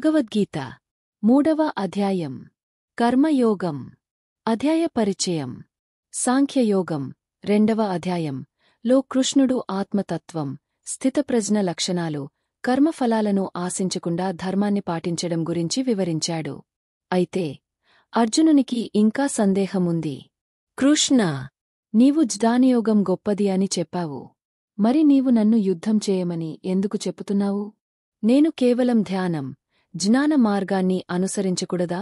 భగవద్గీత 3వ అధ్యాయం కర్మయోగం అధ్యాయ పరిచయం సాంఖ్యయోగం 2వ అధ్యాయం లో కృష్ణుడు ఆత్మతత్వం స్థితప్రజ్ఞ లక్షణాలు కర్మఫలాలను ఆశించకుండా ధర్మాన్ని పాటించడం గురించి వివరించాడు. అయితే అర్జునునికి ఇంకా సందేహముంది. కృష్ణా, నీవు జ్ఞానయోగం గొప్పది అని చెప్పావు. మరి నీవు నన్ను యుద్ధం చేయమని ఎందుకు చెప్పుతున్నావు? నేను కేవలం ధ్యానం, జ్ఞాన మార్గాన్ని అనుసరించకూడదా?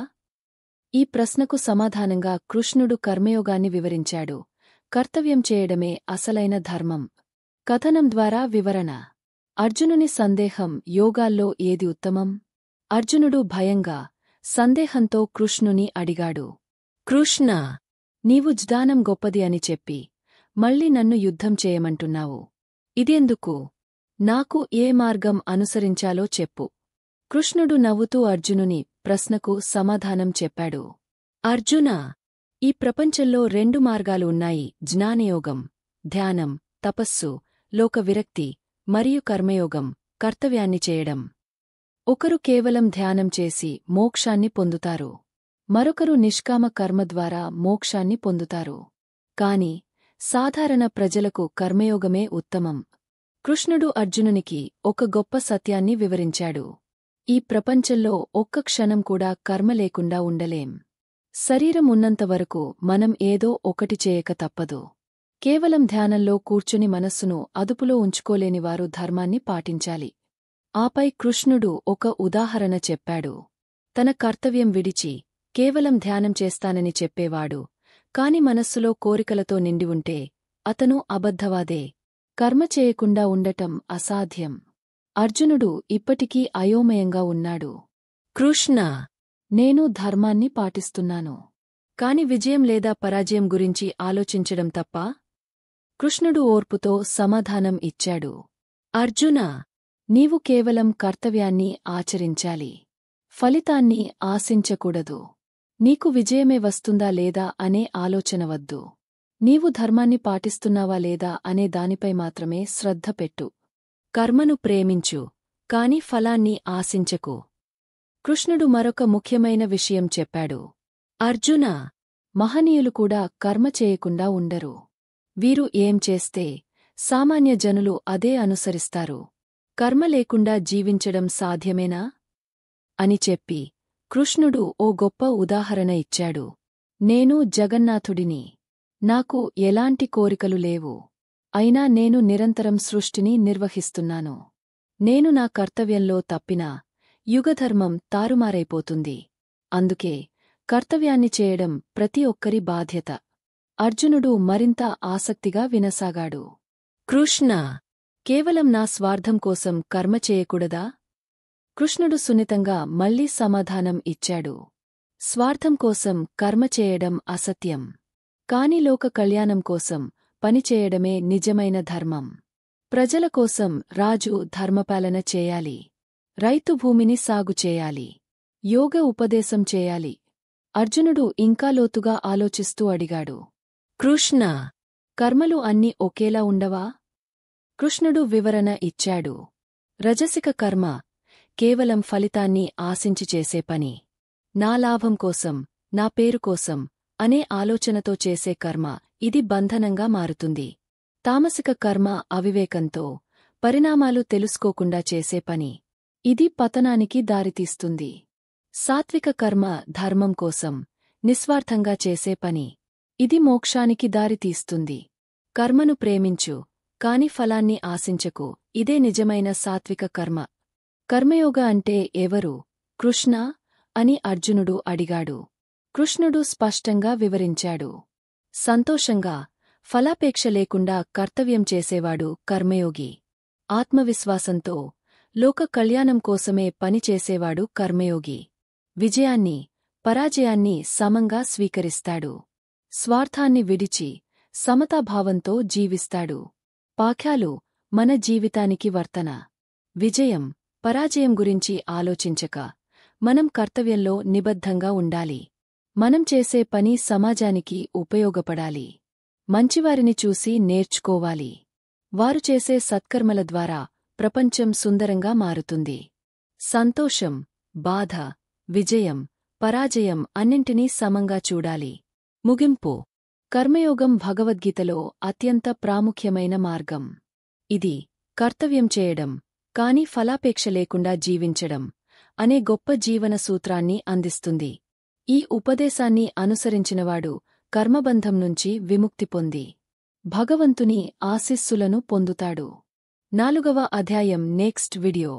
ఈ ప్రశ్నకు సమాధానంగా కృష్ణుడు కర్మయోగాన్ని వివరించాడు. కర్తవ్యం చేయడమే అసలైన ధర్మం. కథనం ద్వారా వివరణ. అర్జునుని సందేహం యోగాల్లో ఏది ఉత్తమం? అర్జునుడు భయంగా, సందేహంతో కృష్ణుని అడిగాడు. కృష్ణా, నీవు జ్ఞానం గొప్పది అని చెప్పి మళ్ళీ నన్ను యుద్ధం చేయమంటున్నావు. ఇదెందుకు? నాకు ఏ మార్గం అనుసరించాలో చెప్పు. కృష్ణుడు నవ్వుతూ అర్జునుని ప్రశ్నకు సమాధానం చెప్పాడు. అర్జునా, ఈ ప్రపంచంలో 2 మార్గాలు ఉన్నాయి: జ్ఞానయోగం, ధ్యానం, తపస్సు, లోకవిరక్తి, మరియు కర్మయోగం, కర్తవ్యాన్ని చేయడం. ఒకరు కేవలం ధ్యానం చేసి మోక్షాన్ని పొందుతారు. మరొకరు నిష్కామ కర్మ ద్వారా మోక్షాన్ని పొందుతారు. కాని సాధారణ ప్రజలకు కర్మయోగమే ఉత్తమం. కృష్ణుడు అర్జునునికి ఒక గొప్ప సత్యాన్ని వివరించాడు. ఈ ప్రపంచంలో ఒక్క క్షణం కూడా కర్మ లేకుండా ఉండలేం. శరీరం ఉన్నంతవరకు మనం ఏదో ఒకటి చేయక తప్పదు. కేవలం ధ్యానంలో కూర్చుని మనస్సును అదుపులో ఉంచుకోలేనివారు ధర్మాన్ని పాటించాలి. ఆపై కృష్ణుడు ఒక ఉదాహరణ చెప్పాడు. తన కర్తవ్యం విడిచి కేవలం ధ్యానం చేస్తానని చెప్పేవాడు కాని మనస్సులో కోరికలతో నిండి ఉంటే అతను అబద్ధవాదే. కర్మ చేయకుండా ఉండటం అసాధ్యం. అర్జునుడు ఇప్పటికీ అయోమయంగా ఉన్నాడు. కృష్ణా, నేను ధర్మాన్ని పాటిస్తున్నాను. కాని విజయం లేదా పరాజయం గురించి ఆలోచించడం తప్పా? కృష్ణుడు ఓర్పుతో సమాధానం ఇచ్చాడు. అర్జునా, నీవు కేవలం కర్తవ్యాన్ని ఆచరించాలి. ఫలితాన్ని ఆశించకూడదు. నీకు విజయమే వస్తుందా లేదా అనే ఆలోచన వద్దు. నీవు ధర్మాన్ని పాటిస్తున్నావా లేదా అనే దానిపై మాత్రమే శ్రద్ధ పెట్టు. కర్మను ప్రేమించు, కాని ఫలాన్ని ఆశించకు. కృష్ణుడు మరొక ముఖ్యమైన విషయం చెప్పాడు. అర్జునా, మహనీయులు కూడా కర్మ చేయకుండా ఉండరు. వీరు ఏం చేస్తే సామాన్య జనులు అదే అనుసరిస్తారు. కర్మ లేకుండా జీవించడం సాధ్యమేనా? అని చెప్పి కృష్ణుడు ఓ గొప్ప ఉదాహరణ ఇచ్చాడు. నేను జగన్నాథుడిని. నాకు ఎలాంటి కోరికలు లేవు. అయినా నేను నిరంతరం సృష్టిని నిర్వహిస్తున్నాను. నేను నా కర్తవ్యంలో తప్పినా యుగధర్మం తారుమారైపోతుంది. అందుకే కర్తవ్యాన్ని చేయడం ప్రతి ఒక్కరి బాధ్యత. అర్జునుడు మరింత ఆసక్తిగా వినసాగాడు. కృష్ణా, కేవలం నా స్వార్థం కోసం కర్మ చేయకూడదా? కృష్ణుడు సున్నితంగా మళ్లీ సమాధానం ఇచ్చాడు. స్వార్థం కోసం కర్మ చేయడం అసత్యం. కాని లోక కళ్యాణం కోసం పనిచేయడమే నిజమైన ధర్మం. ప్రజల కోసం రాజు ధర్మపాలన చేయాలి. రైతు భూమిని సాగు చేయాలి. యోగ ఉపదేశం చేయాలి. అర్జునుడు ఇంకా లోతుగా ఆలోచిస్తూ అడిగాడు. కృష్ణా, కర్మలు అన్నీ ఒకేలా ఉండవా? కృష్ణుడు వివరణ ఇచ్చాడు. రజసిక కర్మ కేవలం ఫలితాన్ని ఆశించి చేసే పని. నా లాభం కోసం, నా పేరు కోసం అనే ఆలోచనతో చేసే కర్మ ఇది బంధనంగా మారుతుంది. తామసిక కర్మ అవివేకంతో, పరిణామాలు తెలుసుకోకుండా చేసే పని. ఇది పతనానికి దారితీస్తుంది. సాత్విక కర్మ ధర్మం కోసం, నిస్వార్థంగా చేసే పని. ఇది మోక్షానికి దారితీస్తుంది. కర్మను ప్రేమించు, కాని ఫలాన్ని ఆశించకు. ఇదే నిజమైన సాత్విక కర్మ. కర్మయోగ అంటే ఎవరు, కృష్ణా? అని అర్జునుడు అడిగాడు. కృష్ణుడు స్పష్టంగా వివరించాడు. సంతోషంగా, ఫలాపేక్ష లేకుండా కర్తవ్యం చేసేవాడు కర్మయోగి. ఆత్మవిశ్వాసంతో, లోక కళ్యాణం కోసమే పనిచేసేవాడు కర్మయోగి. విజయాన్ని, పరాజయాన్ని సమంగా స్వీకరిస్తాడు. స్వార్థాన్ని విడిచి, సమతాభావంతో జీవిస్తాడు. పాఖ్యాలు మన జీవితానికి వర్తన. విజయం, పరాజయం గురించి ఆలోచించక, మనం కర్తవ్యంలో నిబద్ధంగా ఉండాలి. మనం చేసే పని సమాజానికి ఉపయోగపడాలి. మంచివారిని చూసి నేర్చుకోవాలి. వారు చేసే సత్కర్మల ద్వారా ప్రపంచం సుందరంగా మారుతుంది. సంతోషం, బాధ, విజయం, పరాజయం అన్నింటినీ సమంగా చూడాలి. ముగింపు. కర్మయోగం భగవద్గీతలో అత్యంత ప్రాముఖ్యమైన మార్గం. ఇది కర్తవ్యం చేయడం, కాని ఫలాపేక్ష లేకుండా జీవించడం అనే గొప్ప జీవన సూత్రాన్ని అందిస్తుంది. ఈ ఉపదేశాన్ని అనుసరించినవాడు కర్మబంధం నుంచి విముక్తి పొంది భగవంతుని ఆశీస్సులను పొందుతాడు. 4వ అధ్యాయం నెక్స్ట్ వీడియో.